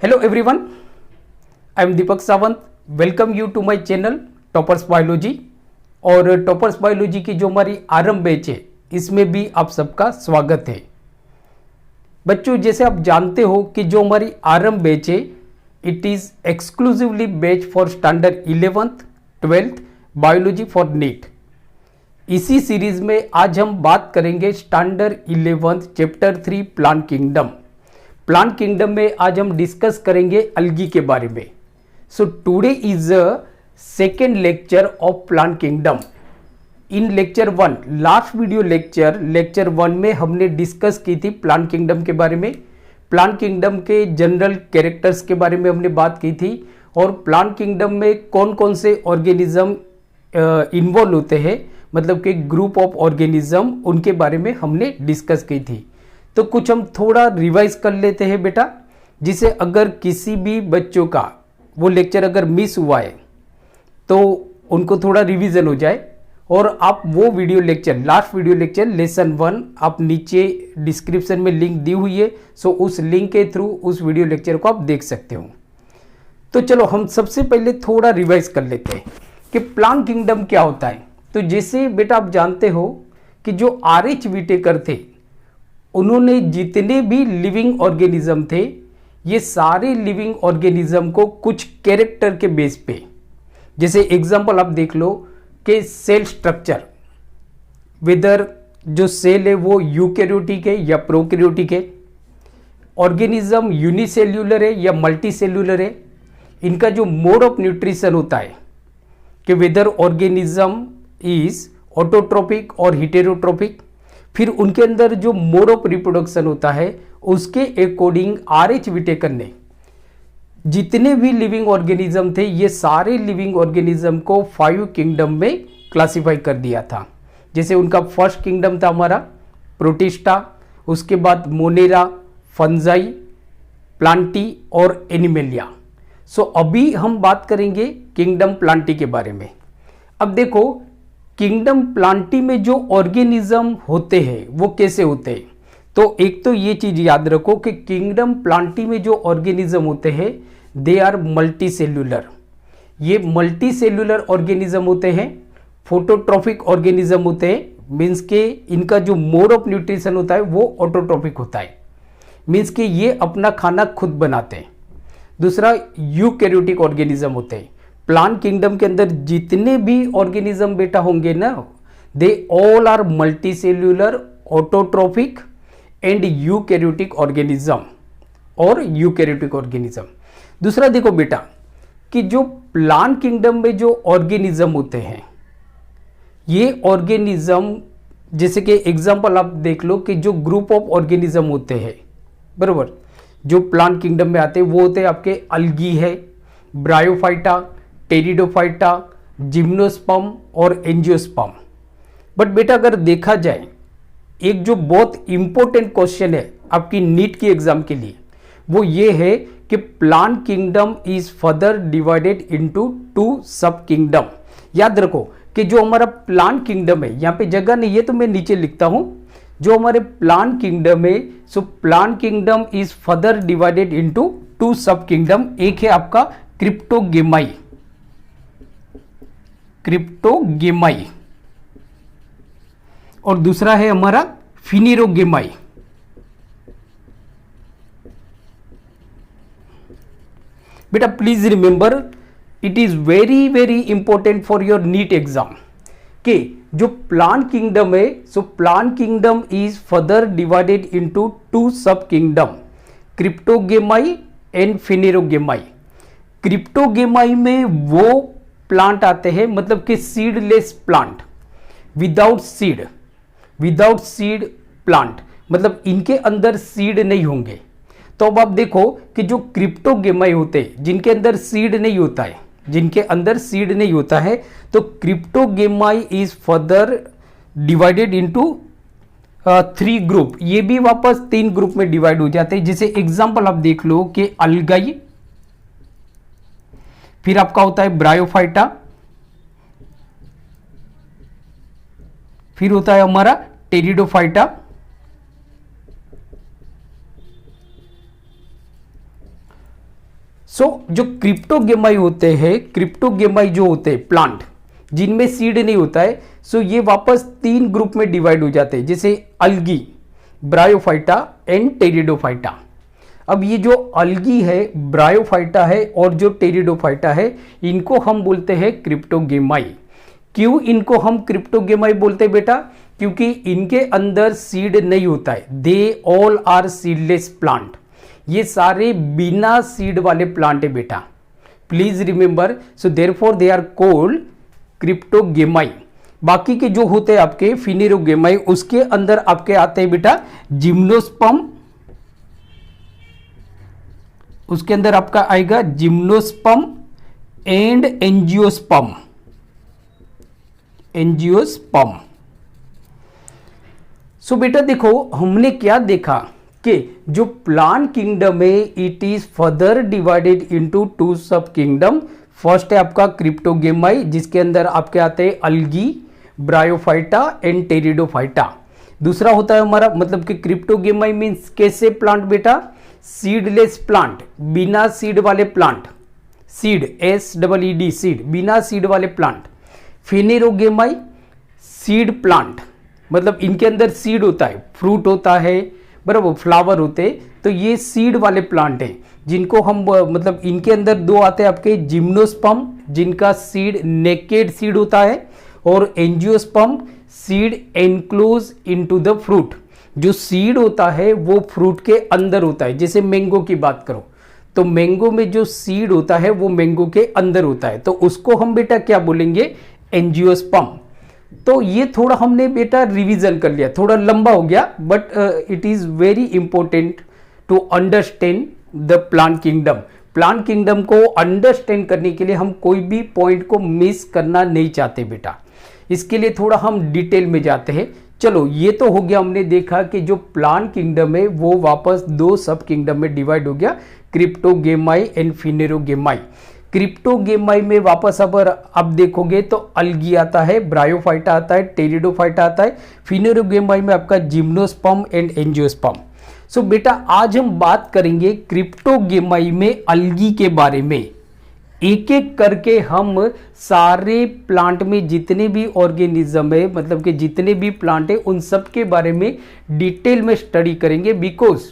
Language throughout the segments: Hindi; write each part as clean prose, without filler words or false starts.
Hello everyone, I am Deepak Sawant. Welcome you to my channel toppers biology. और टॉपर्स बायोलॉजी की जो हमारी आरंभ बैच है इसमें भी आप सबका स्वागत है। बच्चों, जैसे आप जानते हो कि जो हमारी आरंभ बैच है it is exclusively batch for standard 11th 12th biology for NEET. इसी सीरीज में आज हम बात करेंगे standard 11th chapter 3 plant kingdom. Plant kingdom में आज हम डिस्कस करेंगे अलगी के बारे में। So today is a second lecture of plant kingdom. In lecture 1 last video lecture 1 में हमने डिस्कस की थी प्लांट किंगडम के बारे में। प्लांट किंगडम के जनरल कैरेक्टर्स के बारे में हमने बात की थी और प्लांट किंगडम में कौन कौन से ऑर्गेनिज्म इन्वॉल्व होते हैं, मतलब कि ग्रुप ऑफ ऑर्गेनिज्म, उनके बारे में हमने डिस्कस की थी। तो कुछ हम थोड़ा रिवाइज कर लेते हैं बेटा, जिसे अगर किसी भी बच्चों का वो लेक्चर अगर मिस हुआ है तो उनको थोड़ा रिवीजन हो जाए। और आप वो video lecture, last video lecture lesson 1, आप नीचे डिस्क्रिप्शन में लिंक दी हुई है, सो उस लिंक के थ्रू उस वीडियो लेक्चर को आप देख सकते हो। तो चलो हम सबसे पहले थोड़ा रिवाइज कर लेते हैं कि प्लांट किंगडम क्या होता है। तो जैसे बेटा आप जानते हो कि जो RH विटेकर थे उन्होंने जितने भी लिविंग ऑर्गेनिज्म थे ये सारे लिविंग ऑर्गेनिज्म को कुछ कैरेक्टर के बेस पे, जैसे एग्जांपल आप देख लो कि सेल स्ट्रक्चर, वेदर जो सेल है वो यूकैरियोटिक है या प्रोकैरियोटिक है, ऑर्गेनिज्म यूनिसेल्यूलर है या मल्टीसेल्यूलर है, इनका जो मोड ऑफ न्यूट्रिशन होता है कि वेदर ऑर्गेनिज्म इज ऑटोट्रोपिक और हेटेरोट्रोपिक, फिर उनके अंदर जो मोड ऑफ रिप्रोडक्शन होता है उसके अकॉर्डिंग RH विटेकर ने जितने भी लिविंग ऑर्गेनिज्म थे ये सारे लिविंग ऑर्गेनिज्म को 5 किंगडम में क्लासिफाई कर दिया था। जैसे उनका फर्स्ट किंगडम था हमारा प्रोटिस्टा, उसके बाद मोनेरा, फंजाई, प्लांटी और एनिमेलिया। सो अभी हम बात करेंगे किंगडम प्लांटी के बारे में। अब देखो किंगडम प्लांटी में जो ऑर्गेनिज्म होते हैं वो कैसे होते हैं। तो एक तो ये चीज याद रखो कि किंगडम प्लांटी में जो ऑर्गेनिज्म होते हैं दे आर मल्टी सेल्यूलर। ये मल्टी सेल्यूलर ऑर्गेनिज्म होते हैं, फोटोट्रॉफिक ऑर्गेनिज्म होते हैं, मीन्स के इनका जो मोड ऑफ न्यूट्रिशन होता है वो ऑटोट्रॉफिक होता है, मीन्स कि ये अपना खाना खुद बनाते हैं। दूसरा यूकैरियोटिक ऑर्गेनिज्म होते हैं। प्लांट किंगडम के अंदर जितने भी ऑर्गेनिज्म बेटा होंगे ना they all are multicellular, autotrophic and eukaryotic organism और यूकैरियोटिक ऑर्गेनिज्म। दूसरा देखो बेटा कि जो प्लांट किंगडम में जो ऑर्गेनिज्म होते हैं ये ऑर्गेनिज्म, जैसे कि एग्जांपल आप देख लो कि जो ग्रुप ऑफ ऑर्गेनिज्म होते हैं बराबर, जो प्लांट किंगडम में आते हैं वो होते हैं आपके अलगी है, ब्रायोफाइटा, टेरिडोफाइटा, जिम्नोस्पर्म और एंजियोस्पर्म। बट बेटा अगर देखा जाए एक जो बहुत इंपॉर्टेंट क्वेश्चन है आपकी नीट की एग्जाम के लिए वो ये है कि plant kingdom is further divided into 2 sub kingdom. याद रखो कि जो हमारा प्लांट किंगडम है, यहाँ पे जगह नहीं है तो मैं नीचे लिखता हूं, जो हमारे प्लांट किंगडम है so plant kingdom is further divided into 2 sub kingdom. एक है आपका क्रिप्टोगेमाई, क्रिप्टोगेमाई, और दूसरा है हमारा फिनेरोगेमाई। बेटा please remember it is very very important for your NEET exam कि जो प्लांट किंगडम है so plant kingdom is further divided into 2 sub kingdom, क्रिप्टोगेमाई and फिनेरोगेमाई। क्रिप्टोगेमाई में वो प्लांट आते हैं मतलब कि seedless plant, without seed plant, मतलब इनके अंदर सीड नहीं होंगे। तो अब आप देखो कि जो क्रिप्टोगेमाई होते हैं जिनके अंदर सीड नहीं होता है, जिनके अंदर सीड नहीं होता है, तो cryptogamae is further divided into 3 group. ये भी वापस 3 ग्रुप में डिवाइड हो जाते हैं। जैसे एग्जांपल आप देख लो कि अलगाई, फिर आपका होता है ब्रायोफाइटा, फिर होता है हमारा टेरिडोफाइटा, जो क्रिप्टोगेमाई होते हैं, क्रिप्टोगेमाई जो होते हैं प्लांट जिनमें सीड नहीं होता है, ये वापस 3 ग्रुप में डिवाइड हो जाते हैं, जैसे अल्गी, ब्रायोफाइटा एंड टेरिडोफाइटा। अब ये जो अल्गी है, ब्रायोफाइटा है और जो टेरिडोफाइटा है, इनको हम बोलते हैं क्रिप्टोगेमाई। क्यों इनको हम क्रिप्टोगेमाई बोलते हैं बेटा? क्योंकि इनके अंदर सीड नहीं होता है। They all are seedless plant, ये सारे बिना सीड वाले प्लांट है बेटा, please remember. So therefore they are called cryptogamae. बाकी के जो होते हैं आपके फिनेरोगेमाई, उसके अंदर आपके आते हैं बेटा जिम्नोस्पर्म, उसके अंदर आपका आएगा जिम्नोस्पर्म एंड एंजियोस्पर्म, एंजियोस्पर्म। सो बेटा देखो, हमने क्या देखा कि जो प्लांट किंगडम है it is further divided into 2 sub kingdom. First है आपका क्रिप्टोगेमाई, जिसके अंदर आपके आते हैं अल्गी, ब्रायोफाइटा एंड टेरिडोफाइटा। दूसरा होता है हमारा मतलब कि क्रिप्टोगेमाई मीन्स कैसे प्लांट बेटा? सीडलेस प्लांट, बिना सीड वाले प्लांट, सीड SEED सीड, बिना सीड वाले प्लांट। फिनेरोगेमाई सीड प्लांट, मतलब इनके अंदर सीड होता है, फ्रूट होता है, बराबर, फ्लावर होते हैं, तो ये सीड वाले प्लांट हैं जिनको हम मतलब इनके अंदर 2 आते हैं आपके जिम्नोस्पर्म, जिनका सीड नेकेड सीड होता है, और angiosperm seed enclose into the fruit. जो सीड होता है वो फ्रूट के अंदर होता है। जैसे मैंगो की बात करो तो मैंगो में जो सीड होता है वो मैंगो के अंदर होता है, तो उसको हम बेटा क्या बोलेंगे? एंजियोस्पर्म। तो ये थोड़ा हमने बेटा रिवीजन कर लिया, थोड़ा लंबा हो गया, but it is very important to understand the plant kingdom. Plant kingdom को अंडरस्टैंड करने के लिए हम कोई भी पॉइंट को मिस करना नहीं चाहते बेटा, इसके लिए थोड़ा हम डिटेल में जाते हैं। चलो ये तो हो गया, हमने देखा कि जो प्लांट किंगडम है वो वापस 2 सब किंगडम में डिवाइड हो गया, क्रिप्टोगेमाई एंड फिनेरोगेमाई। क्रिप्टोगेमाई में वापस अगर आप देखोगे तो अल्गी आता है, ब्रायोफाइटा आता है, टेरिडोफाइटा आता है, फिनेरोगेमाई में आपका जिम्नोस्पर्म एंड एंजियोस्पर्म। सो बेटा आज हम बात करेंगे क्रिप्टोगेमाई में अल्गी के बारे में। एक एक करके हम सारे प्लांट में जितने भी ऑर्गेनिज्म है, मतलब कि जितने भी प्लांट है, उन सब के बारे में डिटेल में स्टडी करेंगे। बिकॉज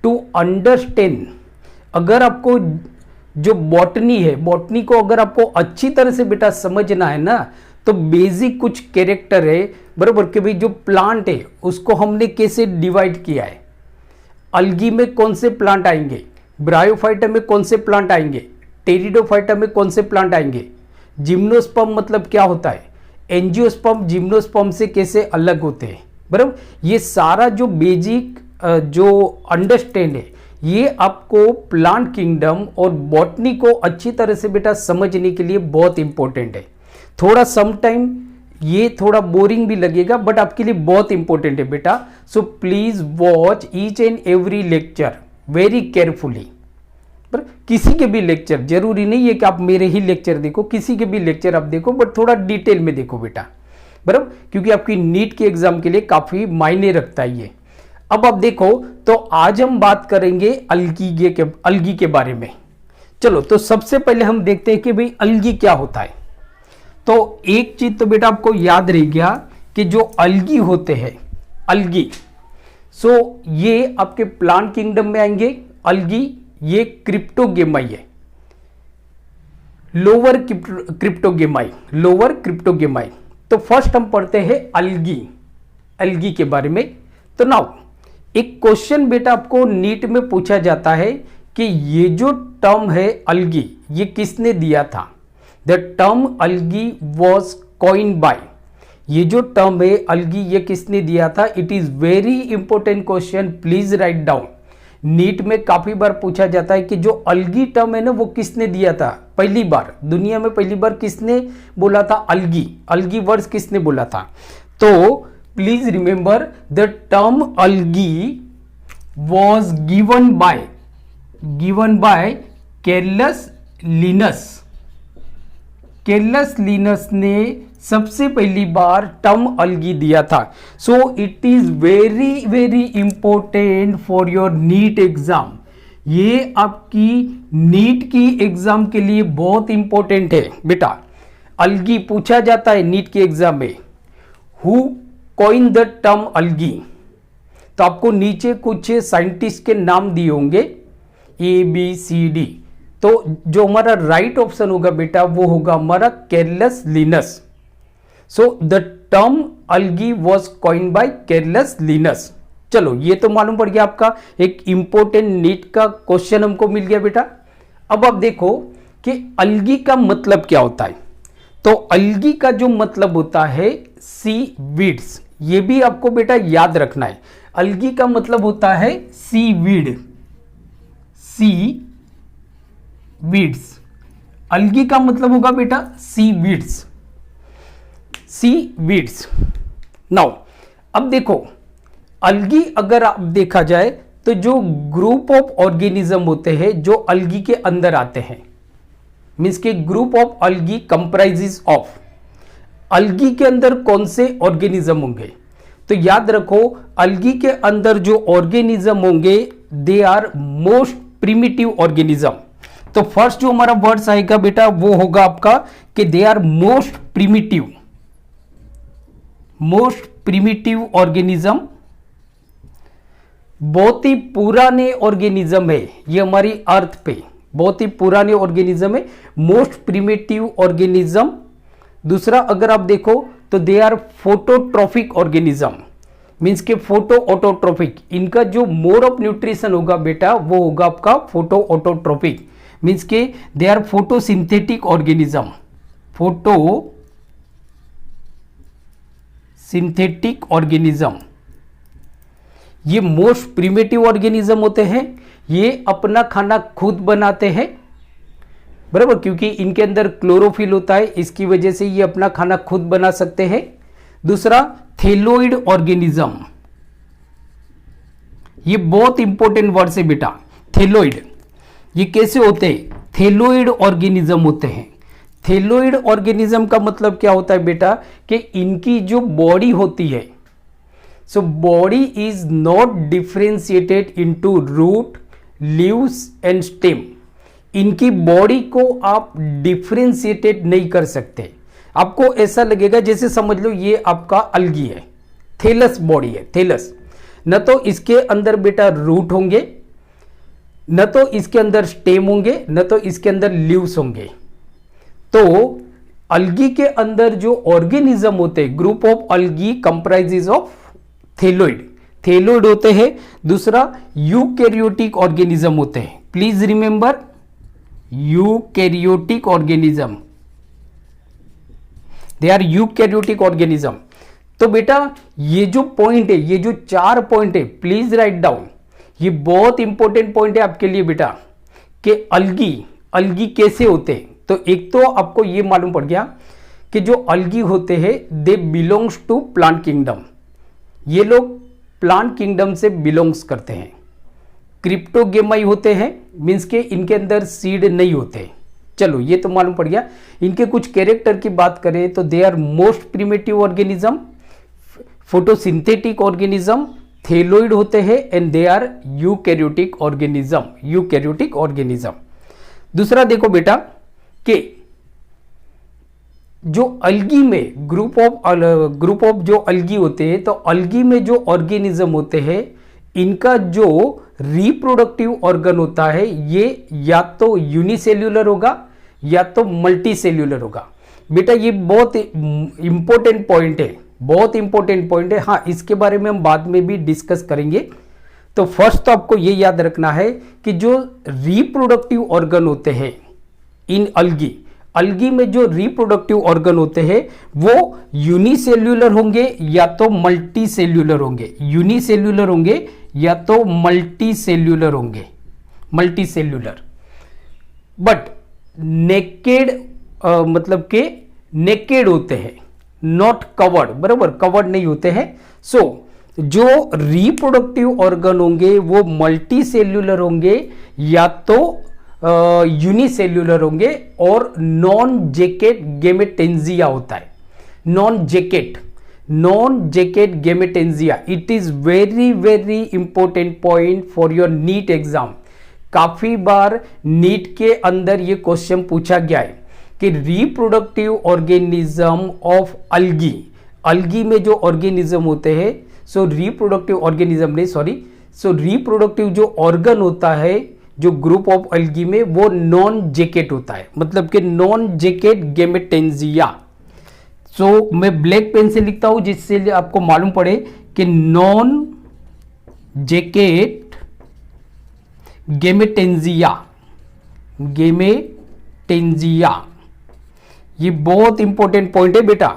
टू अंडरस्टैंड, अगर आपको जो बॉटनी है, बॉटनी को अगर आपको अच्छी तरह से बेटा समझना है ना, तो बेसिक कुछ कैरेक्टर है, बराबर, कि भाई जो प्लांट है उसको हमने कैसे डिवाइड किया है। अल्गी में कौन से प्लांट आएंगे, ब्रायोफाइटा में कौन से प्लांट आएंगे, टेरिडोफाइटा में कौन से प्लांट आएंगे, जिम्नोस्पर्म मतलब क्या होता है, एंजियोस्पर्म जिम्नोस्पर्म से कैसे अलग होते हैं, बराबर। ये सारा जो बेसिक जो अंडरस्टैंड है, ये आपको प्लांट किंगडम और बॉटनी को अच्छी तरह से बेटा समझने के लिए बहुत इंपॉर्टेंट है। थोड़ा सम टाइम ये थोड़ा बोरिंग भी लगेगा, बट आपके लिए बहुत इंपॉर्टेंट है बेटा। So please watch each and every lecture very carefully. पर किसी के भी लेक्चर, जरूरी नहीं है कि आप मेरे ही लेक्चर देखो, किसी के भी लेक्चर आप देखो, बट थोड़ा डिटेल में देखो बेटा, बराबर, क्योंकि आपकी नीट के एग्जाम के लिए काफी मायने रखता है ये। अब आप देखो, तो आज हम बात करेंगे अल्गी के बारे में। चलो तो सबसे पहले हम देखते हैं कि भाई अल्गी क्या होता है। तो एक चीज तो बेटा आपको याद रह गया कि जो अल्गी होते हैं, अल्गी, सो ये आपके प्लांट किंगडम में आएंगे। अल्गी ये क्रिप्टोगेमाई है, लोअर क्रिप्टोगेमाई, लोअर क्रिप्टोगेमाई। तो फर्स्ट हम पढ़ते हैं अल्गी, अल्गी के बारे में। तो नाउ एक क्वेश्चन बेटा आपको नीट में पूछा जाता है कि ये जो टर्म है अल्गी, ये किसने दिया था। The term algae was coined by, ये जो टर्म है अल्गी ये किसने दिया था। It is very important question, please write down. NEET में काफी बार पूछा जाता है कि जो अल्गी टर्म है ना वो किसने दिया था, पहली बार दुनिया में पहली बार किसने बोला था अल्गी, अल्गी वर्ड्स किसने बोला था। तो please remember the term algae was given by Carolus Linnaeus. Carolus Linnaeus ने सबसे पहली बार टर्म अल्गी दिया था। So it is very very important for your NEET exam ये आपकी नीट की एग्जाम के लिए बहुत इंपॉर्टेंट है बेटा। अलगी पूछा जाता है नीट के एग्जाम में, हु कॉइन द टर्म अलगी। तो आपको नीचे कुछ साइंटिस्ट के नाम दिए होंगे ABCD, तो जो हमारा राइट ऑप्शन होगा बेटा वो होगा हमारा Carolus Linnaeus. So the term algae was coined by Carolus Linnaeus. चलो ये तो मालूम पड़ गया, आपका एक इंपॉर्टेंट नीट का क्वेश्चन हमको मिल गया बेटा। अब आप देखो कि अलगी का मतलब क्या होता है। तो अलगी का जो मतलब होता है सीवीड्स, ये भी आपको बेटा याद रखना है। अलगी का मतलब होता है सीवीड, सीवीड्स। अलगी का मतलब होगा बेटा सीवीड्स, सीवीड्स। नाउ अब देखो अलगी अगर आप देखा जाए तो जो ग्रुप ऑफ ऑर्गेनिज्म होते हैं जो अलगी के अंदर आते हैं, मीन्स के group of algae comprises of, अलगी के अंदर कौन से ऑर्गेनिज्म होंगे। तो याद रखो अलगी के अंदर जो ऑर्गेनिज्म होंगे they are most primitive organism. तो फर्स्ट जो हमारा वर्ड्स आएगा बेटा वो होगा आपका कि they are most primitive, most primitive organism. बहुत ही पुराने ऑर्गेनिज्म है ये हमारी अर्थ पे, बहुत ही पुराने ऑर्गेनिज्म है, मोस्ट प्रिमिटिव ऑर्गेनिज्म। दूसरा अगर आप देखो तो they are phototrophic organism, means के फोटो ऑटोट्रॉफिक। इनका जो मोड ऑफ न्यूट्रिशन होगा बेटा वो होगा आपका फोटो ऑटोट्रॉफिक, मीन्स के they are photosynthetic organism, photosynthetic organism. ये मोस्ट प्रिमिटिव ऑर्गेनिज्म होते हैं, ये अपना खाना खुद बनाते हैं, बराबर, क्योंकि इनके अंदर क्लोरोफिल होता है, इसकी वजह से ये अपना खाना खुद बना सकते हैं। दूसरा थैलोइड ऑर्गेनिज्म, ये बहुत इंपॉर्टेंट वर्ड है बेटा, थैलोइड। ये कैसे होते हैं? थैलोइड ऑर्गेनिज्म होते हैं। थैलोइड ऑर्गेनिज्म का मतलब क्या होता है बेटा कि इनकी जो बॉडी होती है, so body is not differentiated into root, leaves and stem. इनकी बॉडी को आप डिफरेंशिएटेड नहीं कर सकते। आपको ऐसा लगेगा जैसे समझ लो ये आपका अलगी है, थैलस बॉडी है, थैलस। न तो इसके अंदर बेटा रूट होंगे, न तो इसके अंदर स्टेम होंगे, न तो इसके अंदर लीव्स होंगे। तो अलगी के अंदर जो ऑर्गेनिज्म होते हैं, group of algae comprises of thalloid, thalloid होते हैं। दूसरा यूकैरियोटिक ऑर्गेनिज्म होते हैं। Please remember eukaryotic organism, they are eukaryotic organism. तो बेटा ये जो पॉइंट है, ये जो 4 पॉइंट है, प्लीज राइट डाउन। ये बहुत इंपॉर्टेंट पॉइंट है आपके लिए बेटा कि अलगी कैसे होते हैं। तो एक तो आपको ये मालूम पड़ गया कि जो अलगी होते हैं they belongs to plant kingdom, ये लोग प्लांट किंगडम से बिलोंग्स करते हैं। क्रिप्टोगेमाई होते हैं, मीन्स के इनके अंदर सीड नहीं होते। चलो ये तो मालूम पड़ गया। इनके कुछ कैरेक्टर की बात करें तो they are most primitive organism, photosynthetic organism, thalloid होते हैं and they are eukaryotic organism, eukaryotic organism. दूसरा देखो बेटा कि जो अलगी में ग्रुप ऑफ जो अलगी होते हैं, तो अलगी में जो ऑर्गेनिज्म होते हैं इनका जो रिप्रोडक्टिव ऑर्गन होता है ये या तो यूनिसेल्यूलर होगा या तो मल्टी सेल्यूलर होगा। बेटा ये बहुत इंपॉर्टेंट पॉइंट है, बहुत इंपॉर्टेंट पॉइंट है। हाँ, इसके बारे में हम बाद में भी डिस्कस करेंगे। तो फर्स्ट तो आपको ये याद रखना है कि जो रिप्रोडक्टिव ऑर्गन होते हैं इन अलगी में जो रिप्रोडक्टिव ऑर्गन होते हैं वो यूनिसेल्यूलर होंगे या तो मल्टी सेल्यूलर होंगे, यूनिसेल्यूलर होंगे या तो मल्टी सेल्यूलर होंगे, मल्टी सेल्यूलर। बट नेकेड मतलब के नेकेड होते हैं, नॉट कवर्ड, बराबर, कवर्ड नहीं होते हैं। सो जो रिप्रोडक्टिव ऑर्गन होंगे वो मल्टी सेल्यूलर होंगे या तो यूनिसेल्यूलर होंगे और नॉन जैकेट गेमेटेंजिया होता है। Non jacket gametangia, it is very very important point for your NEET exam. काफी बार नीट के अंदर ये क्वेश्चन पूछा गया है कि reproductive organism of algae, algae में जो ऑर्गेनिज्म होते हैं, सो रिप्रोडक्टिव ऑर्गेनिज्म नहीं सॉरी, सो रिप्रोडक्टिव जो ऑर्गन होता है जो ग्रुप ऑफ अल्गी में, वो नॉन जैकेट होता है, मतलब कि नॉन जैकेट गेमेटेंजिया। सो मैं ब्लैक पेन से लिखता हूं जिससे आपको मालूम पड़े कि नॉन जैकेट गेमेटेंजिया, गेमेटेंजिया ये बहुत इंपॉर्टेंट पॉइंट है बेटा,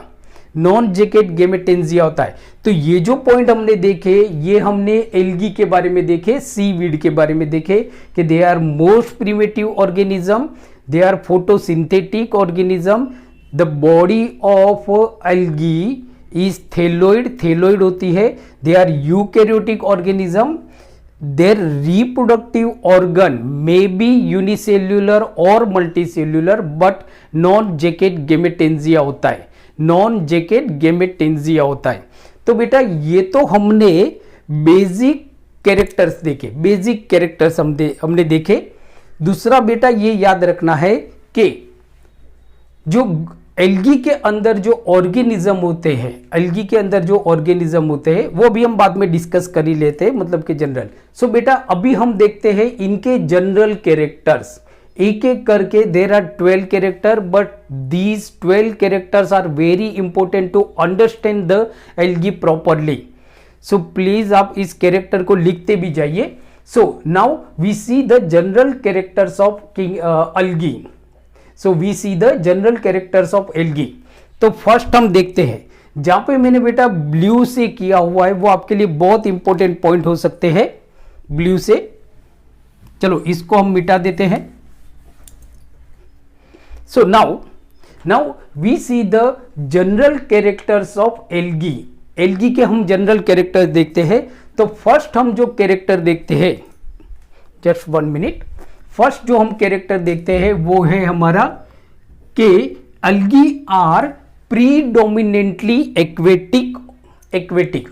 नॉन जैकेट गेमेटेंजिया होता है। तो ये जो पॉइंट हमने देखे, ये हमने एल्गी के बारे में देखे, सीवीड के बारे में देखे कि they are most primitive organism, they are photosynthetic organism, the body of algae is thalloid, thalloid होती है, they are eukaryotic organism, their reproductive organ may be unicellular or multicellular but non-jacquet gametensia होता है, non-jacquet gametensia होता है। तो बेटा ये तो हमने बेसिक कैरेक्टर्स देखे, बेसिक कैरेक्टर्स हमने देखे। दूसरा बेटा ये याद रखना है कि जो एल्गी के अंदर जो ऑर्गेनिज्म होते हैं, एल्गी के अंदर जो ऑर्गेनिज्म होते हैं वो भी हम बाद में डिस्कस कर ही लेते हैं, मतलब कि जनरल। सो बेटा अभी हम देखते हैं इनके जनरल कैरेक्टर्स, एक एक करके। There are 12 character but these 12 characters are very important to understand the algae properly. So please आप इस कैरेक्टर को लिखते भी जाइए। So now we see the general characters of algae. So we see the general characters of algae. तो फर्स्ट हम देखते हैं, जहां पे मैंने बेटा ब्लू से किया हुआ है वो आपके लिए बहुत इंपॉर्टेंट पॉइंट हो सकते हैं ब्लू से। चलो इसको हम मिटा देते हैं। So now we see the general characters of algae. Algae के हम जनरल कैरेक्टर्स देखते हैं। तो फर्स्ट हम जो कैरेक्टर देखते हैं, जस्ट 1 मिनट, फर्स्ट जो हम कैरेक्टर देखते हैं वो है हमारा कि अल्गी आर प्रीडोमिनेंटली एक्वेटिक।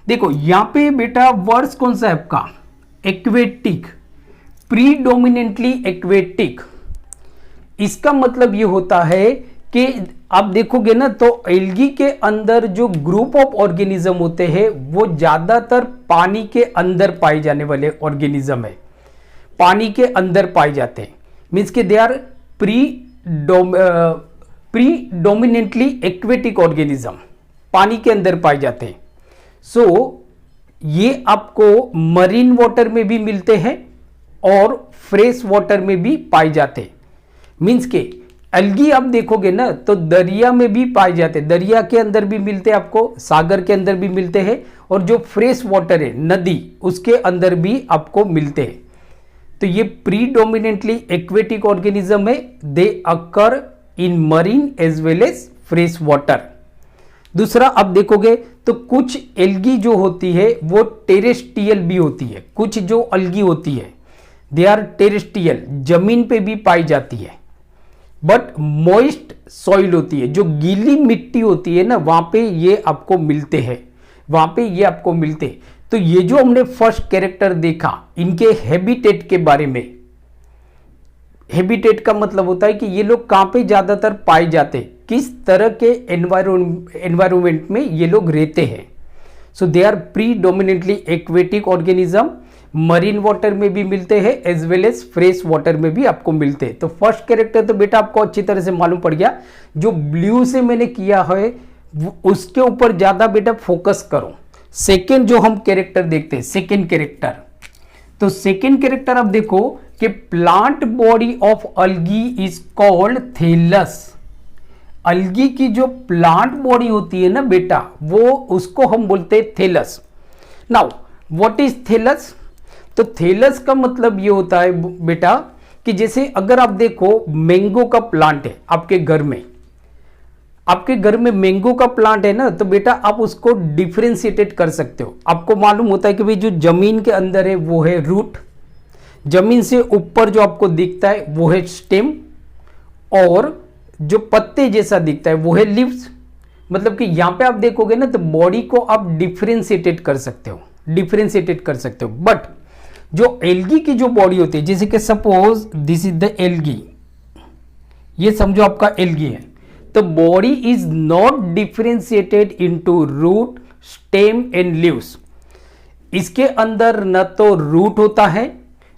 देखो यहां पे बेटा वर्ड्स कौन सा है आपका, एक्वेटिक, प्रीडोमिनेंटली एक्वेटिक। इसका मतलब ये होता है कि आप देखोगे ना तो एल्गी के अंदर जो ग्रुप ऑफ ऑर्गेनिज्म होते हैं वो ज्यादातर पानी के अंदर पाए जाने वाले ऑर्गेनिज्म है, पानी के अंदर पाए जाते हैं। मीन्स के they are predominantly aquatic organism, पानी के अंदर पाए जाते हैं। सो ये आपको मरीन वाटर में भी मिलते हैं और फ्रेश वाटर में भी पाए जाते हैं। मीन्स के एल्गी आप देखोगे ना तो दरिया में भी पाए जाते हैं, दरिया के अंदर भी मिलते हैं आपको, सागर के अंदर भी मिलते हैं, और जो फ्रेश वाटर है नदी उसके अंदर भी आपको मिलते हैं। तो ये प्रीडोमिनेंटली एक्वेटिक ऑर्गेनिज्म है, they occur in marine as well as fresh water. दूसरा आप देखोगे तो कुछ एल्गी जो होती है वो टेरेस्ट्रियल भी होती है, कुछ जो एल्गी होती है दे आर टेरेस्ट्रियल, जमीन पे भी पाई जाती है, बट मॉइस्ट सॉइल होती है, जो गीली मिट्टी होती है ना वहां पे ये आपको मिलते हैं, वहां पे ये आपको मिलते हैं। तो ये जो हमने फर्स्ट कैरेक्टर देखा इनके हैबिटेट के बारे में, हैबिटेट का मतलब होता है कि ये लोग कहां पे ज्यादातर पाए जाते हैं, किस तरह के एनवायरमेंट में ये लोग रहते हैं। So they are predominantly aquatic organism, marine water में भी मिलते हैं as well as fresh water में भी आपको मिलते हैं। तो फर्स्ट कैरेक्टर तो बेटा आपको अच्छी तरह से मालूम पड़ गया। जो ब्लू से मैंने किया है उसके ऊपर ज्यादा बेटा फोकस करो। सेकेंड जो हम कैरेक्टर देखते हैं, सेकेंड कैरेक्टर, तो सेकेंड कैरेक्टर आप देखो कि plant body of algae is called thallus. Algae की जो प्लांट बॉडी होती है ना बेटा वो उसको हम बोलते हैं thallus. Now what is thallus? तो थैलस का मतलब ये होता है बेटा कि जैसे अगर आप देखो मैंगो का प्लांट है आपके घर में, आपके घर में मैंगो का प्लांट है ना, तो बेटा आप उसको डिफरेंशिएटेड कर सकते हो। आपको मालूम होता है कि भाई जो जमीन के अंदर है वो है रूट, जमीन से ऊपर जो आपको दिखता है वो है स्टेम, और जो पत्ते जैसा दिखता है वो है लीव्स। मतलब कि यहां पे आप देखोगे ना तो बॉडी को आप डिफरेंशिएटेड कर सकते हो, डिफरेंशिएटेड कर सकते हो। बट जो एल्गी की जो बॉडी होती है, जैसे कि suppose this is the algae, ये समझो आपका एल्गी है, तो body is not differentiated into root, stem and leaves. इसके अंदर न तो रूट होता है,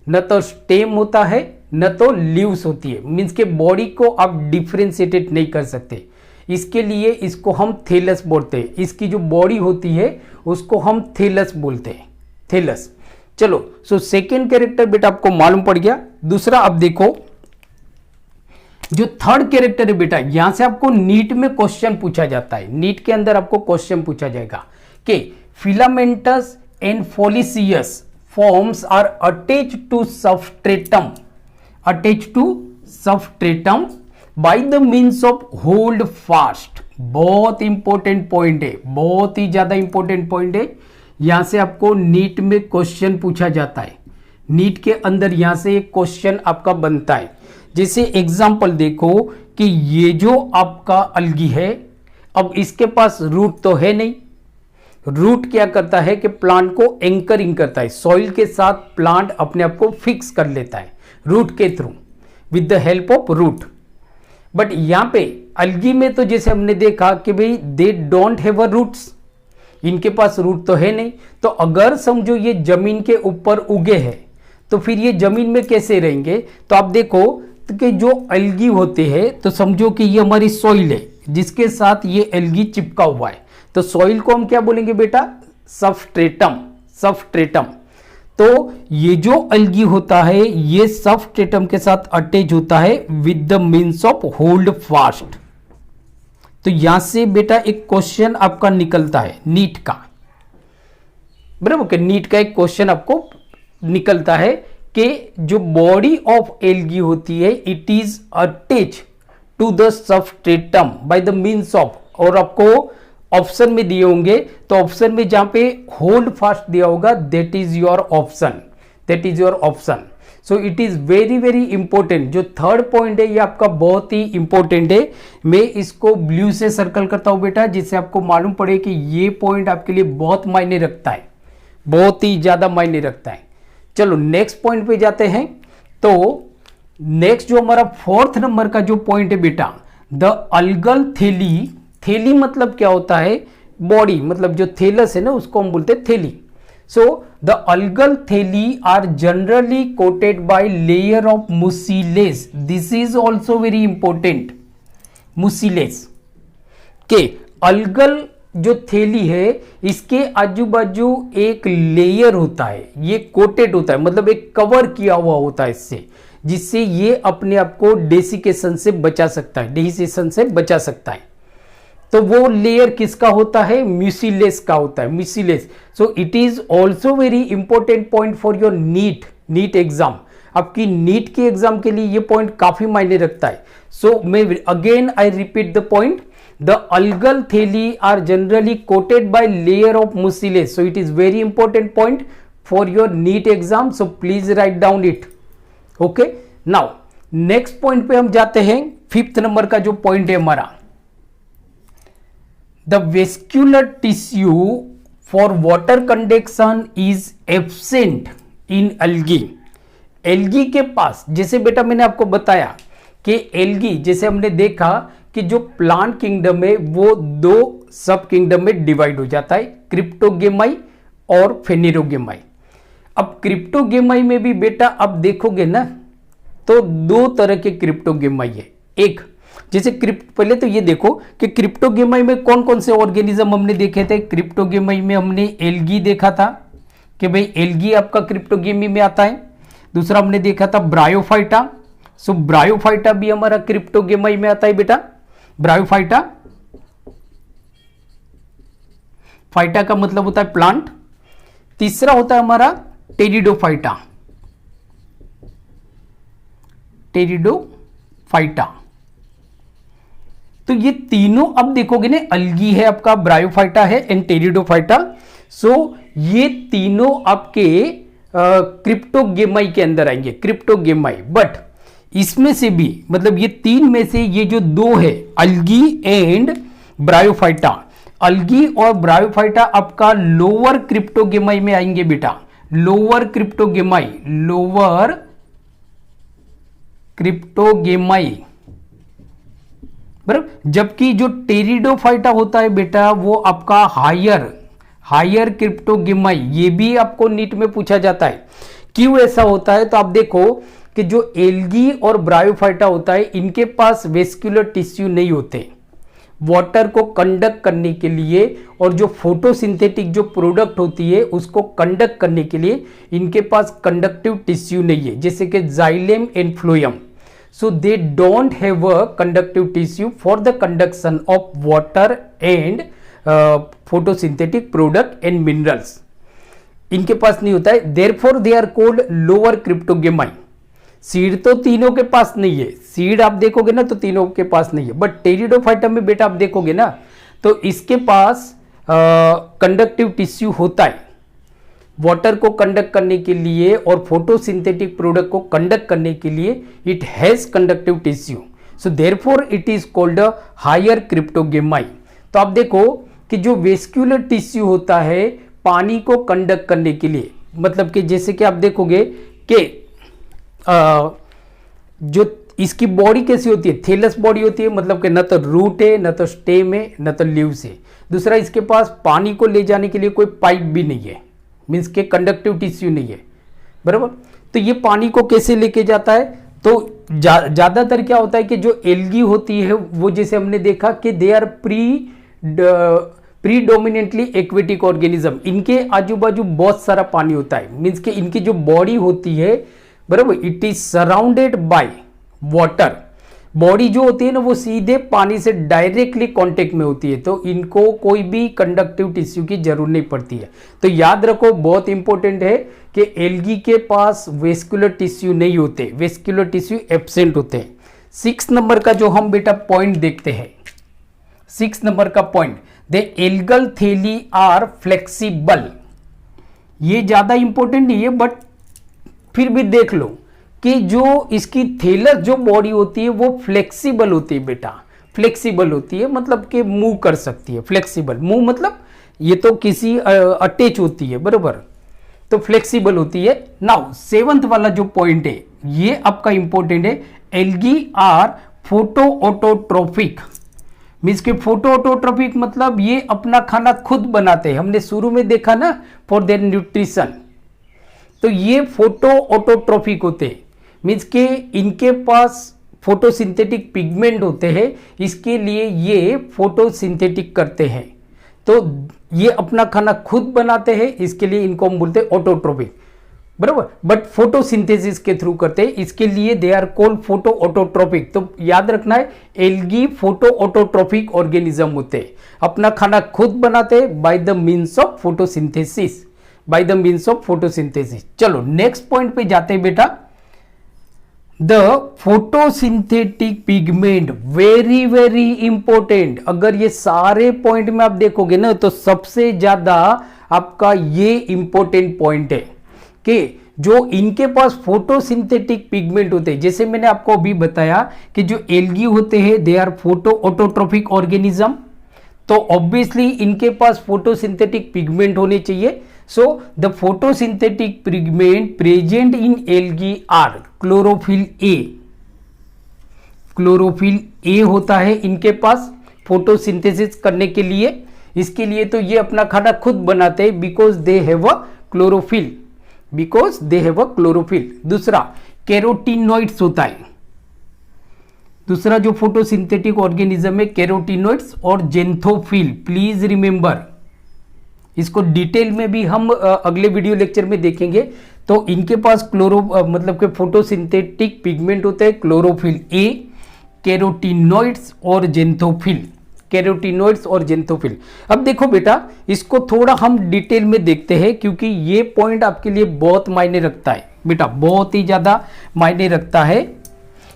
न तो स्टेम होता है, न तो लीव्स होती है। मीन्स के बॉडी को आप डिफरेंशिएटेड नहीं कर सकते। इसके लिए इसको हम थैलस बोलते हैं। इसकी जो बॉडी होती है उसको हम थैलस बोलते हैं, थैलस। चलो, सो सेकेंड कैरेक्टर बेटा आपको मालूम पड़ गया। दूसरा अब देखो, जो थर्ड कैरेक्टर है बेटा, यहां से आपको नीट में क्वेश्चन पूछा जाता है। नीट के अंदर आपको क्वेश्चन पूछा जाएगा कि filamentous and foliaceous forms are attached to substratum, attached to substratum by the means of holdfast. बहुत इंपॉर्टेंट पॉइंट है, बहुत ही ज्यादा इंपॉर्टेंट पॉइंट है। यहां से आपको नीट में क्वेश्चन पूछा जाता है। नीट के अंदर यहां से एक क्वेश्चन आपका बनता है। जैसे एग्जांपल देखो कि ये जो आपका अलगी है, अब इसके पास रूट तो है नहीं। रूट क्या करता है कि प्लांट को एंकरिंग करता है, सॉइल के साथ प्लांट अपने आप को फिक्स कर लेता है रूट के through, with the help of root. But यहां पे अलगी में तो जैसे हमने देखा कि भाई they don't have a roots, इनके पास रूट तो है नहीं। तो अगर समझो ये जमीन के ऊपर उगे हैं तो फिर ये जमीन में कैसे रहेंगे? तो आप देखो कि जो एल्गी होते हैं, तो समझो कि ये हमारी सॉइल है जिसके साथ ये एल्गी चिपका हुआ है, तो सॉइल को हम क्या बोलेंगे बेटा? Substratum, substratum. तो ये जो एल्गी होता है ये सबस्ट्रेटम के साथ अटैच होता है with the means of hold fast. तो यहां से बेटा एक क्वेश्चन आपका निकलता है नीट का, बराबर कि नीट का एक क्वेश्चन आपको निकलता है कि जो बॉडी ऑफ एल्गी होती है it is attach to the substratum by the means of, और आपको ऑप्शन में दिए होंगे, तो ऑप्शन में जहां पे होल्ड फास्ट दिया होगा that is your option, that is your option. So it is very very important. जो थर्ड पॉइंट है ये आपका बहुत ही इंपॉर्टेंट है। मैं इसको ब्लू से सर्कल करता हूं बेटा, जिससे आपको मालूम पड़े कि ये पॉइंट आपके लिए बहुत मायने रखता है, बहुत ही ज्यादा मायने रखता है। चलो नेक्स्ट पॉइंट पे जाते हैं। तो नेक्स्ट जो हमारा फोर्थ नंबर का जो पॉइंट है बेटा, द अल्गल थैली। थैली मतलब क्या होता है? बॉडी, मतलब जो थैलस है ना उसको हम बोलते हैं thalli. So the algal thalli are generally coated by layer of mucilage. This is also very important. Mucilage के अल्गल जो थैली है इसके आजू बाजू एक लेयर होता है, ये कोटेड होता है, मतलब एक कवर किया हुआ होता है इससे, जिससे ये अपने आप को डेसिकेशन से बचा सकता है, डेसिकेशन से बचा सकता है। तो वो लेयर किसका होता है? म्यूसिलेज का होता है, mucilage. So it is also very important point for your NEET exam. आपकी नीट के एग्जाम के लिए ये पॉइंट काफी मायने रखता है। सो मैं again I repeat the point, the algal thalli are generally coated by layer of mucilage. So it is very important point for your NEET exam. So please write down it. Okay. Now next point पे हम जाते हैं। फिफ्थ नंबर का जो पॉइंट है हमारा, the vascular tissue for water conduction is absent in algae. Algae के पास, जैसे बेटा मैंने आपको बताया कि एल्गी, जैसे हमने देखा कि जो प्लांट किंगडम है वो दो सब किंगडम में डिवाइड हो जाता है, क्रिप्टोगेमाई और फेनेरोगेमाई। अब क्रिप्टोगेमाई में भी बेटा अब देखोगे ना तो दो तरह के क्रिप्टोगेमाई है। एक जैसे पहले तो ये देखो कि क्रिप्टोगेमाई में कौन कौन से ऑर्गेनिज्म हमने देखे थे। क्रिप्टोगेमाई में हमने एल्गी देखा था कि भाई एल्गी आपका क्रिप्टोगेमी में आता है। दूसरा हमने देखा था ब्रायोफाइटा। सो ब्रायोफाइटा भी हमारा क्रिप्टोगेमाई में आता है बेटा। ब्रायोफाइटा, फाइटा का मतलब होता है प्लांट। तीसरा होता है हमारा टेरिडोफाइटा, टेरिडोफाइटा। तो ये तीनों अब देखोगे ना, अलगी है आपका, ब्रायोफाइटा है एंड टेरिडोफाइटा। सो ये तीनों आपके क्रिप्टोगेमाई के अंदर आएंगे, क्रिप्टोगेमाई। बट इसमें से भी, मतलब ये तीन में से ये जो दो है, अलगी एंड ब्रायोफाइटा, अलगी और ब्रायोफाइटा आपका लोअर क्रिप्टोगेमाई में आएंगे बेटा, लोअर क्रिप्टोगेमाई, बराबर। जबकि जो टेरिडोफाइटा होता है बेटा वो आपका हायर क्रिप्टोगेमाई, ये भी आपको नीट में पूछा जाता है। क्यों ऐसा होता है? तो आप देखो कि जो एल्गी और ब्रायोफाइटा होता है इनके पास वेस्कुलर टिश्यू नहीं होते वाटर को कंडक्ट करने के लिए, और जो फोटोसिंथेटिक जो प्रोडक्ट होती है उसको कंडक्ट करने के लिए इनके पास कंडक्टिव टिश्यू नहीं है, जैसे कि xylem and phloem. So they don't have a conductive tissue for the conduction of water and photosynthetic product and minerals, इनके पास नहीं होता है। Therefore they are called lower cryptogamae. Seed तो तीनों के पास नहीं है, सीड आप देखोगे ना तो तीनों के पास नहीं है, बट टेरिडोफाइटा में बेटा आप देखोगे ना तो इसके पास कंडक्टिव टिश्यू होता है वाटर को कंडक्ट करने के लिए और फोटोसिंथेटिक प्रोडक्ट को कंडक्ट करने के लिए। It has conductive tissue, so therefore it is called a higher cryptogamae. तो आप देखो कि जो वेस्क्यूलर टिश्यू होता है पानी को कंडक्ट करने के लिए, मतलब कि जैसे कि आप देखोगे कि जो इसकी बॉडी कैसी होती है, थैलस बॉडी होती है, मतलब कि न तो रूट है, न तो स्टेम है, न तो लीव्स है। दूसरा, इसके पास पानी को ले जाने के लिए कोई पाइप भी नहीं है, मीन्स के कंडक्टिव टिश्यू नहीं है, बराबर। तो ये पानी को कैसे लेके जाता है? तो ज्यादातर क्या होता है कि जो एल्गी होती है वो, जैसे हमने देखा कि they are predominantly aquatic organism, इनके आजू बाजू बहुत सारा पानी होता है, मीन्स कि इनकी जो बॉडी होती है, बराबर, it is surrounded by water. Body जो होती है ना वो सीधे पानी से डायरेक्टली कांटेक्ट में होती है, तो इनको कोई भी कंडक्टिव टिश्यू की जरूरत नहीं पड़ती है। तो याद रखो, बहुत इंपॉर्टेंट है कि एल्गी के पास वेस्कुलर टिश्यू नहीं होते, वेस्कुलर टिश्यू एब्सेंट होते हैं। 6 नंबर का जो हम बेटा पॉइंट देखते हैं, 6 नंबर का पॉइंट, द एल्गल थैली आर फ्लेक्सिबल। ये ज्यादा इंपॉर्टेंट नहीं है, बट फिर भी देख लो कि जो इसकी थैलस जो बॉडी होती है वो फ्लेक्सिबल होती है बेटा, फ्लेक्सिबल होती है, मतलब कि मूव कर सकती है। फ्लेक्सिबल मूव मतलब ये तो किसी अटैच होती है, बराबर, तो फ्लेक्सिबल होती है। नाउ 7th वाला जो पॉइंट है ये आपका इंपॉर्टेंट है, algae are photoautotrophic. Means के फोटो ऑटोट्रोफिक मतलब ये अपना खाना खुद बनाते हैं, हमने शुरू में देखा ना, फॉर देयर न्यूट्रिशन। तो ये फोटो ऑटोट्रोफिक होते हैं, मीन्स के इनके पास फोटोसिंथेटिक पिगमेंट होते हैं, इसके लिए ये फोटोसिंथेटिक करते हैं। तो ये अपना खाना खुद बनाते हैं, इसके लिए इनको हम बोलते हैं ऑटोट्रोफिक, बराबर। बट फोटोसिंथेसिस के थ्रू करते हैं, इसके लिए they are called photo autotrophic. तो याद रखना है, एल्गी फोटो ऑटोट्रोफिक ऑर्गेनिज्म होते हैं, अपना खाना खुद बनाते हैं bye the means of photosynthesis, bye the means of photosynthesis. चलो नेक्स्ट पॉइंट पे जाते हैं बेटा, the photosynthetic pigment, very very important. अगर ये सारे पॉइंट में आप देखोगे ना तो सबसे ज्यादा आपका ये इंपॉर्टेंट पॉइंट है कि जो इनके पास फोटोसिंथेटिक पिगमेंट होते हैं, जैसे मैंने आपको अभी बताया कि जो एल्गी होते हैं they are photoautotrophic organism, तो ऑब्वियसली इनके पास फोटोसिंथेटिक पिगमेंट होने चाहिए। So the photosynthetic pigment present in algae are chlorophyll A. Chlorophyll A होता है इनके पास फोटोसिंथेसिस करने के लिए, इसके लिए तो ये अपना खाना खुद बनाते हैं because they have a chlorophyll, because they have a chlorophyll. दूसरा कैरोटीनॉइड्स होता है, दूसरा जो फोटोसिंथेटिक ऑर्गेनिज्म है कैरोटीनॉइड्स और जेंथोफिल। प्लीज रिमेंबर, इसको डिटेल में भी हम अगले वीडियो लेक्चर में देखेंगे। तो इनके पास मतलब कि फोटोसिंथेटिक पिगमेंट होते हैं क्लोरोफिल ए, कैरोटीनॉइड्स और जेंथोफिल, कैरोटीनॉइड्स और जेंथोफिल। अब देखो बेटा, इसको थोड़ा हम डिटेल में देखते हैं क्योंकि ये पॉइंट आपके लिए बहुत मायने रखता है बेटा, बहुत ही ज्यादा मायने रखता है।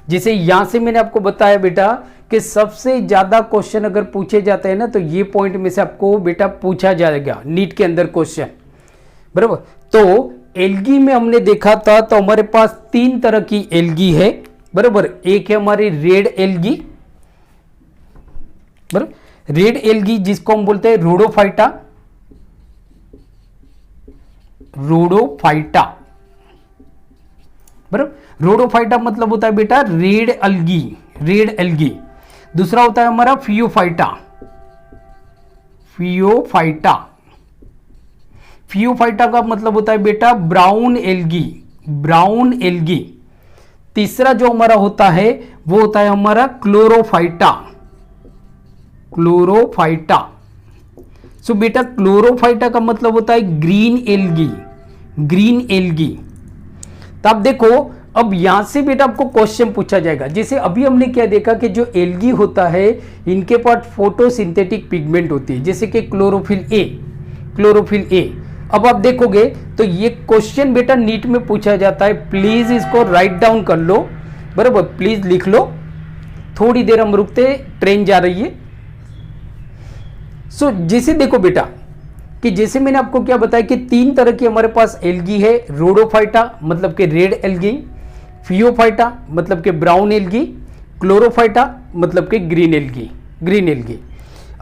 जैसे यहां से मैंने आपको बताया बेटा कि सबसे ज्यादा क्वेश्चन अगर पूछे जाते हैं ना तो ये पॉइंट में से आपको बेटा पूछा जाएगा नीट के अंदर क्वेश्चन, बराबर। तो एल्गी में हमने देखा था तो हमारे पास 3 तरह की एल्गी है, बराबर। एक है हमारी रेड एल्गी, बराबर, रेड एल्गी जिसको हम बोलते हैं रोडोफाइटा, रोडोफाइटा। बराबर, रोडोफाइटा मतलब होता है बेटा रेड एल्गी, रेड एल्गी। दूसरा होता है हमारा फियोफाइटा, फियोफाइटा। फियोफाइटा का मतलब होता है बेटा ब्राउन एल्गी, ब्राउन एल्गी। तीसरा जो हमारा होता है वो होता है हमारा क्लोरोफाइटा, क्लोरोफाइटा। सो बेटा क्लोरोफाइटा का मतलब होता है ग्रीन एल्गी, ग्रीन एल्गी। तो आप देखो, अब यहां से बेटा आपको क्वेश्चन पूछा जाएगा। जैसे अभी हमने क्या देखा कि जो एल्गी होता है इनके पास फोटोसिंथेटिक पिगमेंट होती है, जैसे कि क्लोरोफिल ए, क्लोरोफिल ए। अब आप देखोगे तो ये क्वेश्चन बेटा नीट में पूछा जाता है। प्लीज इसको राइट डाउन कर लो, बराबर, प्लीज लिख लो। थोड़ी देर हम रुकते, ट्रेन जा रही है। सो जैसे देखो बेटा कि जैसे मैंने आपको क्या बताया कि तीन तरह की हमारे पास एल्गी है। रोडोफाइटा मतलब कि रेड एल्गी, फियोफाइटा मतलब कि ब्राउन एल्गी, क्लोरोफाइटा मतलब कि ग्रीन एल्गी, ग्रीन एल्गी।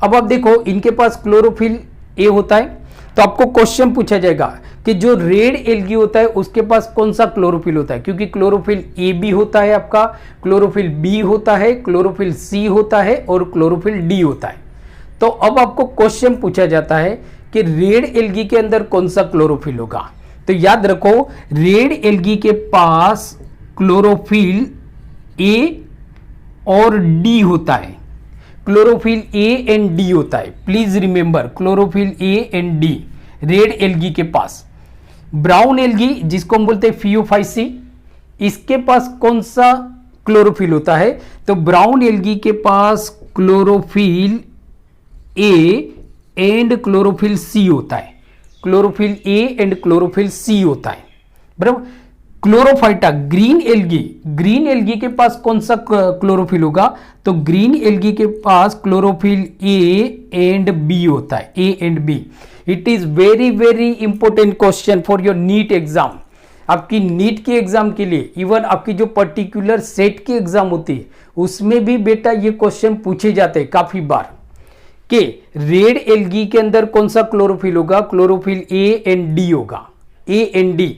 अब आप देखो इनके पास क्लोरोफिल ए होता है, तो आपको क्वेश्चन पूछा जाएगा कि जो रेड एल्गी होता है उसके पास कौन सा क्लोरोफिल होता है, क्योंकि क्लोरोफिल ए भी होता है आपका, क्लोरोफिल बी होता है, क्लोरोफिल सी होता है और क्लोरोफिल डी होता है। तो अब आपको क्वेश्चन पूछा जाता है कि रेड एल्गी के अंदर कौन सा क्लोरोफिल होगा। तो याद रखो रेड एल्गी के पास क्लोरोफिल ए और डी होता है, क्लोरोफिल ए एंड डी होता है। Please remember chlorophyll A and D red algae के पास। ब्राउन एल्गी जिसको हम बोलते हैं फियोफाइसी, इसके पास कौन सा क्लोरोफिल होता है, तो ब्राउन एल्गी के पास chlorophyll A and chlorophyll c होता है, chlorophyll A and chlorophyll c होता है, बराबर। Chlorophyta green algae, green algae के पास कौन सा क्लोरोफिल होगा, तो ग्रीन एल्गी के पास क्लोरोफिल ए एंड बी होता है, A and B. It is very very important question for your NEET exam. आपकी नीट के एग्जाम के लिए, इवन आपकी जो पर्टिकुलर सेट की एग्जाम होती है उसमें भी बेटा ये क्वेश्चन पूछे जाते हैं काफी बार कि रेड एल्गी के अंदर कौन सा क्लोरोफिल होगा, क्लोरोफिल ए एंड डी होगा, ए एंड डी।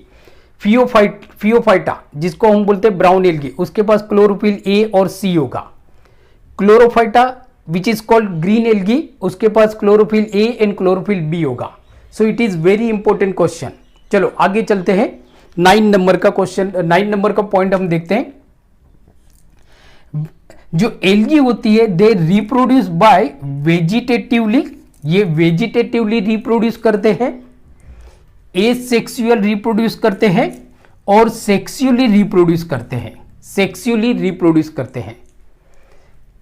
फियोफाइटा जिसको हम बोलते हैं ब्राउन एल्गी, उसके पास क्लोरोफिल ए और सी होगा। Chlorophyta which is called green algae, उसके पास chlorophyll A and chlorophyll B होगा। So it is very important question. चलो आगे चलते हैं, 9 नंबर का क्वेश्चन, 9 नंबर का पॉइंट हम देखते हैं। जो एल्गी होती है दे रिप्रोड्यूस बाय वेजिटेटिवली, ये वेजिटेटिवली रिप्रोड्यूस करते हैं, एसेक्सुअल रिप्रोड्यूस करते हैं और सेक्सुअली रिप्रोड्यूस करते हैं, सेक्सुअली रिप्रोड्यूस करते हैं।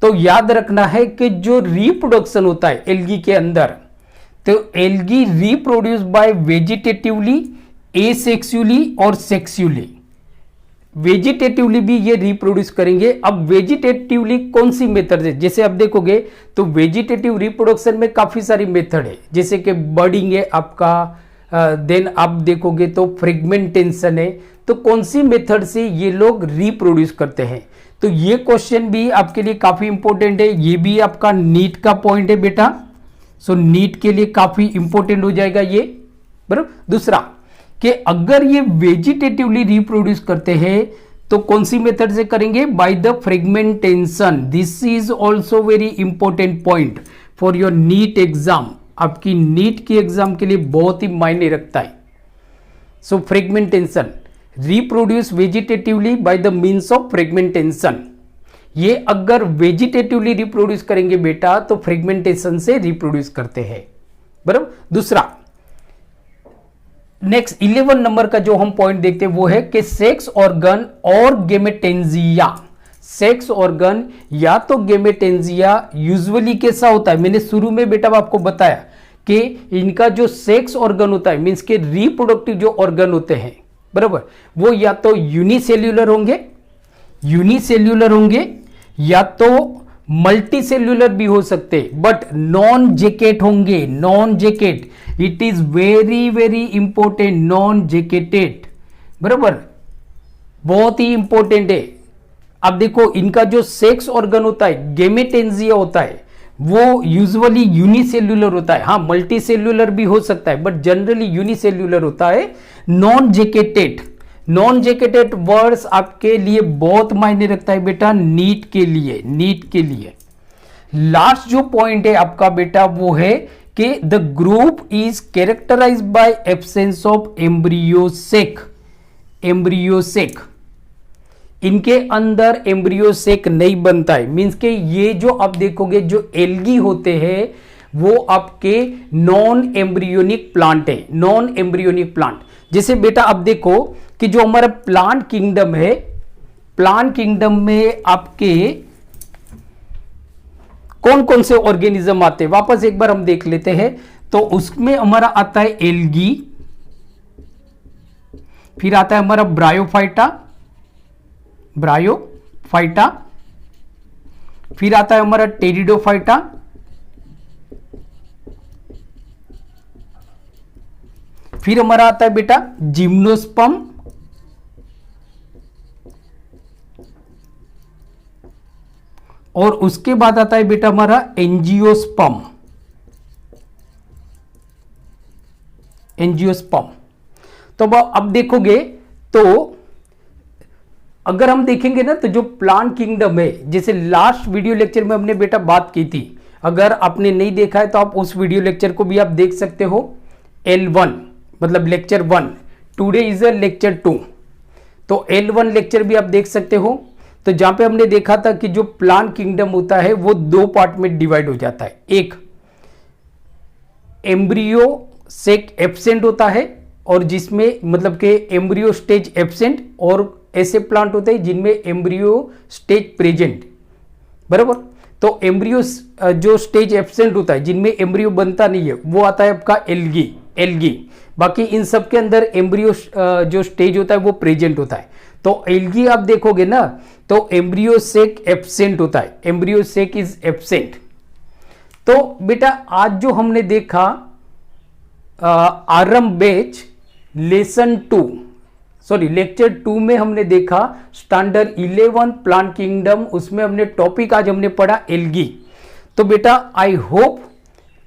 तो याद रखना है कि जो रिप्रोडक्शन होता है एल्गी के अंदर, तो algae reproduce by vegetatively, asexually और सेक्सुअली। वेजिटेटिवली भी ये रिप्रोड्यूस करेंगे। अब वेजिटेटिवली कौन सी मेथड है, जैसे आप देखोगे तो वेजिटेटिव रिप्रोडक्शन में काफी सारी मेथड है, जैसे कि बर्डिंग है आपका, देन आप देखोगे तो फ्रेगमेंटेशन है। तो कौन सी मेथड से ये लोग रिप्रोड्यूस करते हैं, तो ये क्वेश्चन भी आपके लिए काफी इंपॉर्टेंट है। ये भी आपका नीट का पॉइंट है बेटा, सो नीट के लिए काफी इंपॉर्टेंट हो जाएगा ये, बराबर। दूसरा कि अगर ये वेजिटेटिवली रिप्रोड्यूस करते हैं तो कौन सी मेथड से करेंगे, by the fragmentation. This is also very important point for your NEET exam. आपकी नीट की एग्जाम के लिए बहुत ही मायने रखता है। So fragmentation, reproduce vegetatively by the means of fragmentation. ये अगर वेजिटेटिवली रिप्रोड्यूस करेंगे बेटा तो फ्रेगमेंटेशन से रिप्रोड्यूस करते हैं, बराबर। दूसरा नेक्स्ट 11 नंबर का जो हम पॉइंट देखते हैं वो है कि सेक्स ऑर्गन और गेमेटेंजिया। सेक्स ऑर्गन या तो गेमेटेंजिया यूजुअली कैसा होता है, मैंने शुरू में बेटा आपको बताया कि इनका जो सेक्स ऑर्गन होता है मींस के रिप्रोडक्टिव जो ऑर्गन होते हैं, बराबर, वो या तो यूनिसेल्यूलर होंगे, यूनिसेल्यूलर होंगे या तो मल्टी सेल्यूलर भी हो सकते, बट नॉन जैकेट होंगे, non jacket. It is very very important, non jacketed, बराबर, बहुत ही इंपॉर्टेंट है। अब देखो इनका जो सेक्स ऑर्गन होता है गेमेटेंजिया होता है, वो यूजुअली यूनिसेल्युलर होता है। हाँ, मल्टी सेल्युलर भी हो सकता है, बट जनरली यूनिसेल्युलर होता है। Non jacketed, non jacketed words आपके लिए बहुत मायने रखता है बेटा, नीट के लिए, नीट के लिए। लास्ट जो पॉइंट है आपका बेटा वो है कि the group is characterized by absence of embryo sac. Embryo sac, इनके अंदर एम्ब्रियोसेक नहीं बनता है। मींस के ये जो आप देखोगे जो एल्गी होते हैं वो आपके नॉन एम्ब्रियोनिक प्लांट है, नॉन एम्ब्रियोनिक प्लांट। जैसे बेटा आप देखो कि जो हमारा प्लांट किंगडम है, प्लांट किंगडम में आपके कौन कौन से ऑर्गेनिज्म आते हैं, वापस एक बार हम देख लेते हैं। तो उसमें हमारा आता है एल्गी, फिर आता है हमारा ब्रायोफाइटा, ब्रायोफाइटा, फिर आता है हमारा टेरिडोफाइटा, फिर हमारा आता है बेटा जिम्नोस्पर्म, और उसके बाद आता है बेटा हमारा एंजियोस्पर्म। एंजियोस्पर्म। तो अब देखोगे तो अगर हम देखेंगे ना तो जो प्लांट किंगडम है, जैसे लास्ट वीडियो लेक्चर में हमने बेटा बात की थी, अगर आपने नहीं देखा है तो आप उस वीडियो लेक्चर को भी आप देख सकते हो। L1 मतलब lecture 1, today is a lecture 2, तो L1 लेक्चर भी आप देख सकते हो। तो जहां पे हमने देखा था कि जो प्लांट किंगडम होता है वो दो पार्ट में डिवाइड हो जाता है। एक एम्ब्रियो सेक एब्सेंट होता है, और जिसमें मतलब कि एम्ब्रियो स्टेज एब्सेंट, और ऐसे प्लांट होते हैं जिनमें एम्ब्रियो स्टेज प्रेजेंट, बराबर। तो एम्ब्रियो जो स्टेज एब्सेंट होता है, जिनमें एम्ब्रियो बनता नहीं है, वो आता है आपका एल्गी। एल्गी, बाकी इन सब के अंदर एम्ब्रियो जो स्टेज होता है वो प्रेजेंट होता है। तो एल्गी आप देखोगे ना तो एम्ब्रियो सेक एब्सेंट होता है, एम्ब्रियो सेक इज एब्सेंट। तो बेटा आज जो हमने देखा आरंभ बैच लेसन 2, सॉरी लेक्चर 2 में हमने देखा स्टैंडर्ड 11 प्लांट किंगडम, उसमें हमने टॉपिक आज हमने पढ़ा एल्गी। तो बेटा आई होप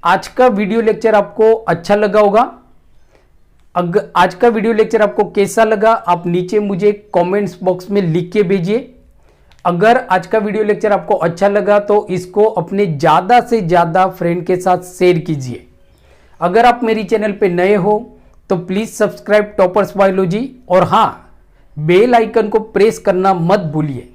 आज का वीडियो लेक्चर आपको अच्छा लगा होगा। अगर आज का वीडियो लेक्चर आपको कैसा लगा आप नीचे मुझे कमेंट्स बॉक्स में लिख के भेजिए। अगर आज का वीडियो लेक्चर आपको अच्छा लगा तो इसको अपने ज़्यादा से ज़्यादा फ्रेंड के साथ शेयर कीजिए। अगर आप मेरी चैनल पे नए हो तो प्लीज़ सब्सक्राइब टॉपर्स बायोलॉजी, और हाँ बेल आइकन को प्रेस करना मत भूलिए,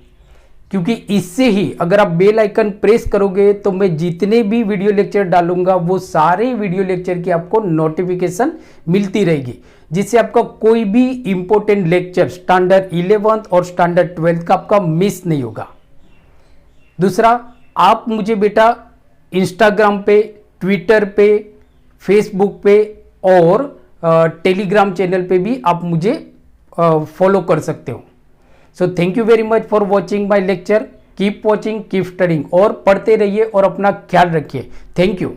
क्योंकि इससे ही अगर आप बेल आइकन प्रेस करोगे तो मैं जितने भी वीडियो लेक्चर डालूंगा वो सारे वीडियो लेक्चर की आपको नोटिफिकेशन मिलती रहेगी, जिससे आपका कोई भी इंपॉर्टेंट लेक्चर स्टैंडर्ड 11 और स्टैंडर्ड 12 का आपका मिस नहीं होगा। दूसरा, आप मुझे बेटा इंस्टाग्राम पे, ट्विटर पे, फेसबुक पे और टेलीग्राम चैनल पे भी आप मुझे फॉलो कर सकते हो। So thank you very much for watching my lecture. Keep watching, keep studying, और पढ़ते रहिए और अपना ख्याल रखिए। Thank you.